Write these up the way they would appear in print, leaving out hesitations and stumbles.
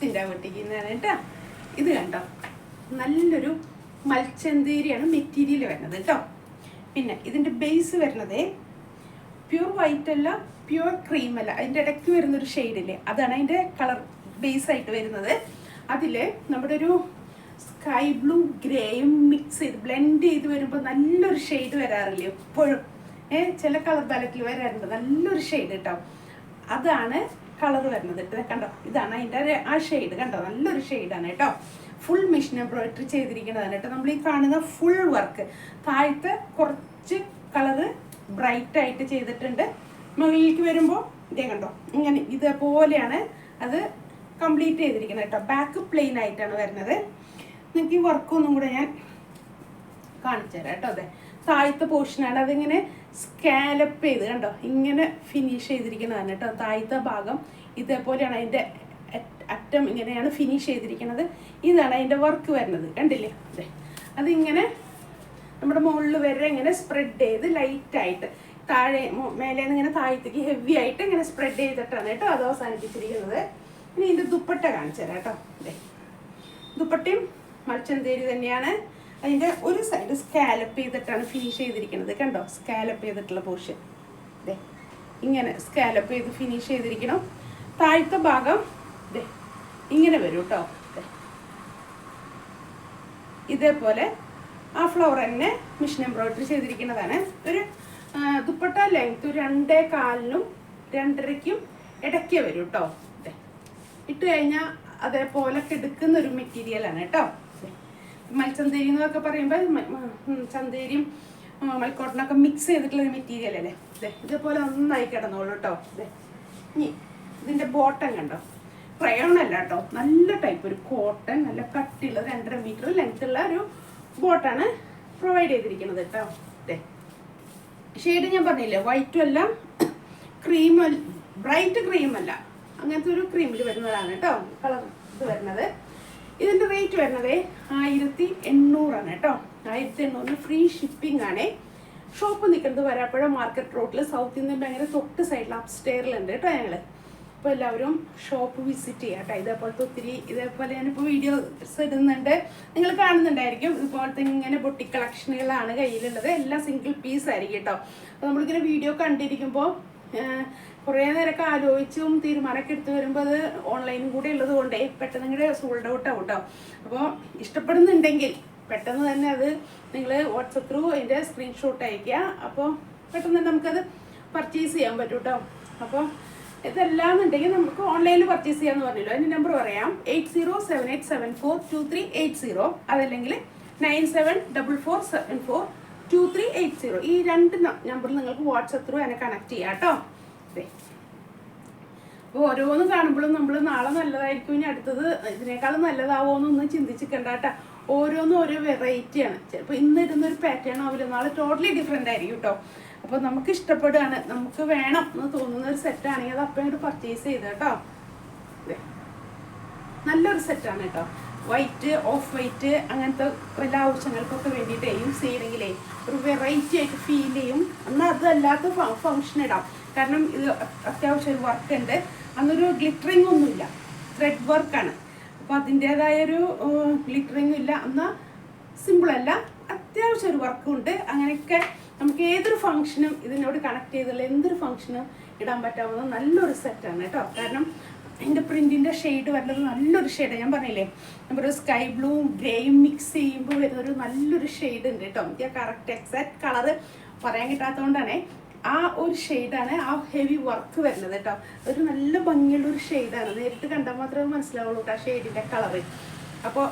തിൻ്റെ പൊട്ടിക്കുന്നതാണ് കേട്ടോ. ഇത് കണ്ടോ, നല്ലൊരു മൽച്ചന്തേരിയാണ് മെറ്റീരിയൽ വരുന്നത് കേട്ടോ. പിന്നെ ഇതിൻ്റെ ബേസ് വരുന്നത് പ്യൂർ വൈറ്റ് അല്ല, പ്യൂർ ക്രീം അല്ല, അതിൻ്റെ ഇടയ്ക്ക് വരുന്നൊരു ഷെയ്ഡില്ലേ, അതാണ് അതിൻ്റെ കളർ ബേസ് ആയിട്ട് വരുന്നത്. അതിൽ നമ്മുടെ ഒരു സ്കൈ ബ്ലൂ ഗ്രേയും മിക്സ് ചെയ്ത് ബ്ലെൻഡ് ചെയ്ത് വരുമ്പോൾ നല്ലൊരു ഷെയ്ഡ് വരാറില്ലേ എപ്പോഴും, ചില കളർ പാലറ്റിൽ വരാറുണ്ട് നല്ലൊരു ഷെയ്ഡ് കേട്ടോ. അതാണ് കളർ വരുന്നത്. കണ്ടോ, ഇതാണ് അതിൻ്റെ ആ ഷെയ്ഡ് കണ്ടോ, നല്ലൊരു ഷെയ്ഡാണ് കേട്ടോ. ഫുൾ മെഷീൻ എംബ്രോയിഡറി ചെയ്തിരിക്കുന്നതാണ് കേട്ടോ. നമ്മൾ ഈ കാണുന്ന ഫുൾ വർക്ക്, താഴത്തെ കുറച്ച് കളറ് ബ്രൈറ്റ് ആയിട്ട് ചെയ്തിട്ടുണ്ട്. മുകളിലേക്ക് വരുമ്പോൾ ഇതേ കണ്ടോ, ഇങ്ങനെ ഇതേപോലെയാണ് അത് കംപ്ലീറ്റ് ചെയ്തിരിക്കുന്നത് കേട്ടോ. ബാക്ക് പ്ലെയിൻ ആയിട്ടാണ് വരുന്നത്. നിങ്ങൾക്ക് ഈ വർക്കൊന്നും കൂടെ ഞാൻ കാണിച്ചു തരാം കേട്ടോ. അതെ, താഴത്തെ പോർഷനാണ്, അതിങ്ങനെ സ്കാലപ്പ് ചെയ്ത് കണ്ടോ ഇങ്ങനെ ഫിനിഷ് ചെയ്തിരിക്കുന്നതാണ് കേട്ടോ. താഴത്തെ ഭാഗം ഇതേപോലെയാണ്, അതിൻ്റെ അറ്റം ഇങ്ങനെയാണ് ഫിനിഷ് ചെയ്തിരിക്കുന്നത്. ഇതാണ് അതിൻ്റെ വർക്ക് വരുന്നത്, കണ്ടില്ലേ. അതെ, അതിങ്ങനെ നമ്മുടെ മുകളിൽ വരെ ഇങ്ങനെ സ്പ്രെഡ് ചെയ്ത് ലൈറ്റായിട്ട് താഴെ മേലേന്ന് ഇങ്ങനെ താഴത്തേക്ക് ഹെവി ആയിട്ട് ഇങ്ങനെ സ്പ്രെഡ് ചെയ്തിട്ടാണ് കേട്ടോ അത് അവസാനിപ്പിച്ചിരിക്കുന്നത്. ഇനി ഇതിൻ്റെ ദുപ്പട്ട കാണിച്ചു തരാം കേട്ടോ. അതെ, ദുപ്പട്ടയും മൽച്ചന്തേരി തന്നെയാണ്. അതിൻ്റെ ഒരു സൈഡ് സ്കാലപ്പ് ചെയ്തിട്ടാണ് ഫിനിഷ് ചെയ്തിരിക്കുന്നത് കണ്ടോ, സ്കാലപ്പ് ചെയ്തിട്ടുള്ള പോർഷൻ അതെ ഇങ്ങനെ സ്കാലപ്പ് ചെയ്ത് ഫിനിഷ് ചെയ്തിരിക്കണം. താഴത്തെ ഭാഗം അതെ ഇങ്ങനെ വരും കേട്ടോ. ഇതേപോലെ ആ ഫ്ലവർ തന്നെ മെഷീൻ എംബ്രോയിഡറി ചെയ്തിരിക്കുന്നതാണ്. ഒരു ദുപ്പട്ട ലെങ്ത് 2.25-നും 2.5-ക്കും ഇടയ്ക്ക് വരും കേട്ടോ. ഇട്ട് കഴിഞ്ഞാൽ അതേപോലെ എടുക്കുന്ന ഒരു മെറ്റീരിയലാണ് കേട്ടോ. മൽച്ചന്തേരി എന്നൊക്കെ പറയുമ്പോൾ ചന്തേരിയും മൽക്കോട്ടനൊക്കെ മിക്സ് ചെയ്തിട്ടുള്ള ഒരു മെറ്റീരിയൽ അല്ലേ. ഇതേപോലെ നന്നായി കിടന്നോളൂ കേട്ടോ. ഇനി ഇതിൻ്റെ ബോട്ടം കണ്ടോ, ക്രയോൺ അല്ല കേട്ടോ, നല്ല ടൈപ്പ് ഒരു കോട്ടൺ, നല്ല കട്ടിയുള്ള 2.5 മീറ്റർ ലെങ്ത് ഉള്ള ഒരു ബോട്ടാണ് പ്രൊവൈഡ് ചെയ്തിരിക്കുന്നത് കേട്ടോ. അതെ, ഷെയ്ഡ് ഞാൻ പറഞ്ഞില്ലേ, വൈറ്റും അല്ല ക്രീം, ബ്രൈറ്റ് ക്രീം അല്ല, അങ്ങനത്തെ ഒരു ക്രീമിൽ വരുന്നതാണ് കേട്ടോ കളർ ഇത് വരുന്നത്. ഇതിൻ്റെ റേറ്റ് വരുന്നത് 1800 കേട്ടോ. 1800 ഫ്രീ ഷിപ്പിംഗ് ആണ്. ഷോപ്പ് നിൽക്കുന്നത് വരാപ്പുഴ മാർക്കറ്റ് റോഡിൽ സൗത്ത് ഇന്ത്യൻ ബാങ്കിൻ്റെ തൊട്ട് സൈഡിൽ അപ്സ്റ്റെയറിലുണ്ട് കേട്ടോ ഞങ്ങൾ. അപ്പോൾ എല്ലാവരും ഷോപ്പ് വിസിറ്റ് ചെയ്യാം കേട്ടോ. ഇതേപോലത്തെ ഒത്തിരി ഇതേപോലെ ഞാനിപ്പോൾ വീഡിയോസ് ഇടുന്നുണ്ട്, നിങ്ങൾ കാണുന്നുണ്ടായിരിക്കും. ഇതുപോലത്തെ ഇങ്ങനെ ബൊട്ടി കളക്ഷനുകളാണ് കയ്യിലുള്ളത്. എല്ലാം സിംഗിൾ പീസ് ആയിരിക്കും കേട്ടോ. അപ്പോൾ നമ്മളിങ്ങനെ വീഡിയോ കണ്ടിരിക്കുമ്പോൾ കുറേ നേരമൊക്കെ ആലോചിച്ചും തീരുമാനമൊക്കെ എടുത്ത് വരുമ്പോൾ അത് ഓൺലൈനും കൂടെ ഉള്ളത് കൊണ്ടേ പെട്ടെന്ന് ഇങ്ങനെ സോൾഡ് ഔട്ട് ആവും കേട്ടോ. അപ്പോൾ ഇഷ്ടപ്പെടുന്നുണ്ടെങ്കിൽ പെട്ടെന്ന് തന്നെ അത് നിങ്ങൾ വാട്സപ്പ് ത്രൂ അതിൻ്റെ സ്ക്രീൻഷോട്ട് അയയ്ക്കുക. അപ്പോൾ പെട്ടെന്ന് തന്നെ നമുക്കത് പർച്ചേസ് ചെയ്യാൻ പറ്റും കേട്ടോ. അപ്പോൾ ഇതെല്ലാന്നുണ്ടെങ്കിൽ നമുക്ക് ഓൺലൈനിൽ പർച്ചേസ് ചെയ്യാമെന്ന് പറഞ്ഞല്ലോ. അതിൻ്റെ നമ്പർ പറയാം, 8078742380, അതല്ലെങ്കിൽ 9744742380. ഈ 2 നമ്പറിൽ നിങ്ങൾക്ക് വാട്സപ്പ് ത്രൂ എന്നെ കണക്ട് ചെയ്യാം കേട്ടോ. അതെ, അപ്പോൾ ഓരോന്നും കാണുമ്പോഴും നമ്മൾ നാളെ നല്ലതായിരിക്കും, ഇനി അടുത്തത് ഇതിനേക്കാളും നല്ലതാവുമെന്നൊന്നും ചിന്തിച്ചിരിക്കണ്ട കേട്ടോ. ഓരോന്നും ഓരോ വെറൈറ്റിയാണ്. ചിലപ്പോൾ ഇന്ന് ഇടുന്നൊരു പാറ്റേൺ ആവില്ല, നാളെ ടോട്ടലി ഡിഫറെൻ്റ് ആയിരിക്കും കേട്ടോ. അപ്പോൾ നമുക്ക് ഇഷ്ടപ്പെടുകയാണ്, നമുക്ക് വേണം എന്ന് തോന്നുന്ന ഒരു സെറ്റാണെങ്കിൽ അത് അപ്പം ഇങ്ങോട്ട് പർച്ചേസ് ചെയ്ത് കേട്ടോ. അതെ, നല്ലൊരു സെറ്റാണ് കേട്ടോ. വൈറ്റ്, ഓഫ് വൈറ്റ് അങ്ങനത്തെ എല്ലാ ആവശ്യങ്ങൾക്കൊക്കെ വേണ്ടിയിട്ട് യൂസ് ചെയ്യണമെങ്കിലേ ഒരു വെറൈറ്റി ആയിട്ട് ഫീൽ ചെയ്യും. എന്നാൽ അതല്ലാത്ത ഫങ്ഷൻ ഇടാം, കാരണം ഇത് അത്യാവശ്യം ഒരു വർക്ക് ഉണ്ട്. അന്നൊരു ഗ്ലിറ്ററിങ് ഒന്നുമില്ല, ത്രെഡ് വർക്കാണ്. അപ്പോൾ അതിൻ്റേതായൊരു ഗ്ലിറ്ററിങ് ഇല്ല, എന്നാൽ സിമ്പിളല്ല, അത്യാവശ്യം ഒരു വർക്കുണ്ട്. അങ്ങനെയൊക്കെ നമുക്ക് ഏതൊരു ഫംഗ്ഷനും ഇതിനോട് കണക്ട് ചെയ്തുള്ള എന്തൊരു ഫംഗ്ഷനും ഇടാൻ പറ്റാവുന്ന നല്ലൊരു സെറ്റാണ് കേട്ടോ. കാരണം അതിൻ്റെ പ്രിൻറ്റിൻ്റെ ഷെയ്ഡ് വരുന്നത് നല്ലൊരു ഷെയ്ഡ്, ഞാൻ പറഞ്ഞില്ലേ നമ്മുടെ സ്കൈ ബ്ലൂവും ഗ്രേയും മിക്സ് ചെയ്യുമ്പോൾ വരുന്നൊരു നല്ലൊരു ഷെയ്ഡ് ഉണ്ട് കേട്ടോ. എനിക്ക് ആ കറക്റ്റ് എക്സാക്ട് കളറ് പറയാൻ കിട്ടാത്തതുകൊണ്ടാണ്. ആ ഒരു ഷെയ്ഡാണ് ആ ഹെവി വർക്ക് വരുന്നത് കേട്ടോ. ഒരു നല്ല ഭംഗിയുള്ളൊരു ഷെയ്ഡാണ്, നേരിട്ട് കണ്ടാൽ മാത്രമേ മനസ്സിലാവുള്ളൂ കേട്ടോ ആ ഷെയ്ഡിൻ്റെ കളറ്. അപ്പോൾ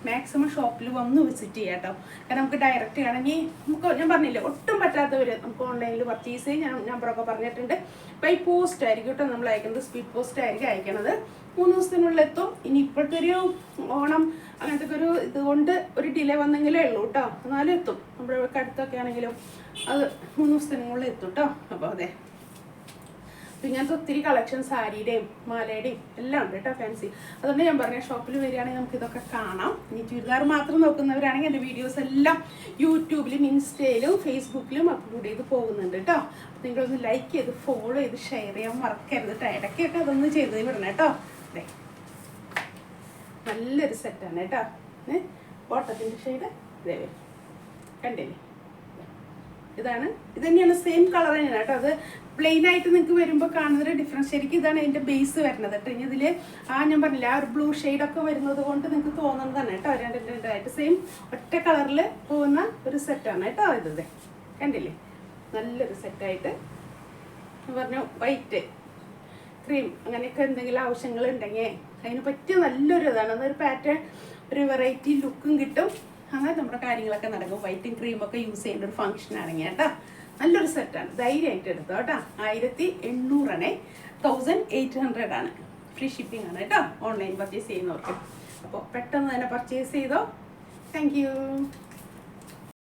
മാക്സിമം ഷോപ്പിൽ വന്ന് വിസിറ്റ് ചെയ്യാം കേട്ടോ. കാരണം നമുക്ക് ഡയറക്റ്റ് ആണെങ്കിൽ നമുക്ക് ഞാൻ പറഞ്ഞില്ലേ ഒട്ടും പറ്റാത്തവർ നമുക്ക് ഓൺലൈനിൽ പർച്ചേസ് ചെയ്യും. ഞാൻ നമ്പറൊക്കെ പറഞ്ഞിട്ടുണ്ട്. ബൈ പോസ്റ്റ് ആയിരിക്കും കേട്ടോ നമ്മൾ അയക്കുന്നത്, സ്പീഡ് പോസ്റ്റ് ആയിരിക്കും അയക്കണത്. 3 ദിവസത്തിനുള്ളിൽ എത്തും. ഇനി ഇപ്പോഴത്തെ ഒരു ഓണം അങ്ങനത്തെ ഒരു ഇതുകൊണ്ട് ഒരു ഡിലേ വന്നെങ്കിലേ ഉള്ളൂ കേട്ടോ, എന്നാലും എത്തും. നമ്മുടെ അടുത്തൊക്കെ ആണെങ്കിലും അത് 3 ദിവസത്തിനുള്ളിൽ എത്തും കേട്ടോ. അപ്പോൾ അതെ, ഇങ്ങനത്തെ ഒത്തിരി കളക്ഷൻ സാരിയുടെയും മാലയുടെയും എല്ലാം ഉണ്ട് കേട്ടോ ഫാൻസി. അതുകൊണ്ട് ഞാൻ പറഞ്ഞ ഷോപ്പിൽ വരികയാണെങ്കിൽ നമുക്ക് ഇതൊക്കെ കാണാം. ഇനി ചുരിദാർ മാത്രം നോക്കുന്നവരാണെങ്കിൽ എൻ്റെ വീഡിയോസ് എല്ലാം യൂട്യൂബിലും ഇൻസ്റ്റയിലും ഫേസ്ബുക്കിലും അപ്ലോഡ് ചെയ്ത് പോകുന്നുണ്ട് കേട്ടോ. അപ്പോൾ നിങ്ങളൊന്ന് ലൈക്ക് ചെയ്ത് ഫോളോ ചെയ്ത് ഷെയർ ചെയ്യാൻ മറക്കരുത് കേട്ടോ. ഇടയ്ക്കൊക്കെ അതൊന്ന് ചെയ്ത് വിടണം കേട്ടോ. അതെ. നല്ലൊരു സെറ്റാണ് കേട്ടോ. ബോട്ടത്തിൻ്റെ ഷെയ്ഡ് ഇതേ വരും, കണ്ടില്ലേ? ഇതാണ്, ഇത് തന്നെയാണ്, സെയിം കളർ തന്നെയാണ് കേട്ടോ. അത് പ്ലെയിൻ ആയിട്ട് നിങ്ങൾക്ക് വരുമ്പോൾ കാണുന്നൊരു ഡിഫറൻസ്. ശരിക്കും ഇതാണ് അതിൻ്റെ ബേസ് വരുന്നത് കേട്ടോ. ഇനി ഇതിൽ ഞാൻ പറഞ്ഞില്ല ആ ഒരു ബ്ലൂ ഷെയ്ഡൊക്കെ വരുന്നത് കൊണ്ട് നിങ്ങൾക്ക് തോന്നുന്നതാണ് കേട്ടോ. രണ്ടായിട്ട് സെയിം ഒറ്റ കളറിൽ പോകുന്ന ഒരു സെറ്റാണ് കേട്ടോ ഇത്. കണ്ടില്ലേ? നല്ലൊരു സെറ്റായിട്ട് പറഞ്ഞു. വൈറ്റ് ക്രീം അങ്ങനെയൊക്കെ എന്തെങ്കിലും ആവശ്യങ്ങൾ ഉണ്ടെങ്കിൽ അതിന് പറ്റിയ നല്ലൊരു ഇതാണ്. അതൊരു പാറ്റേൺ, ഒരു വെറൈറ്റി ലുക്കും കിട്ടും. അങ്ങനെ നമ്മുടെ കാര്യങ്ങളൊക്കെ നടക്കും. വൈറ്റും ക്രീമൊക്കെ യൂസ് ചെയ്യേണ്ട ഒരു ഫംഗ്ഷൻ ആണെങ്കിൽ കേട്ടോ. നല്ലൊരു സെറ്റാണ്, ധൈര്യമായിട്ട് എടുത്തോ കേട്ടോ. 1800 1800 ആണ്. ഫ്രീ ഷിപ്പിംഗ് ആണ് കേട്ടോ ഓൺലൈൻ പർച്ചേസ് ചെയ്യുന്നവർക്ക്. അപ്പോൾ പെട്ടെന്ന് തന്നെ പർച്ചേസ് ചെയ്തോ. Thank you.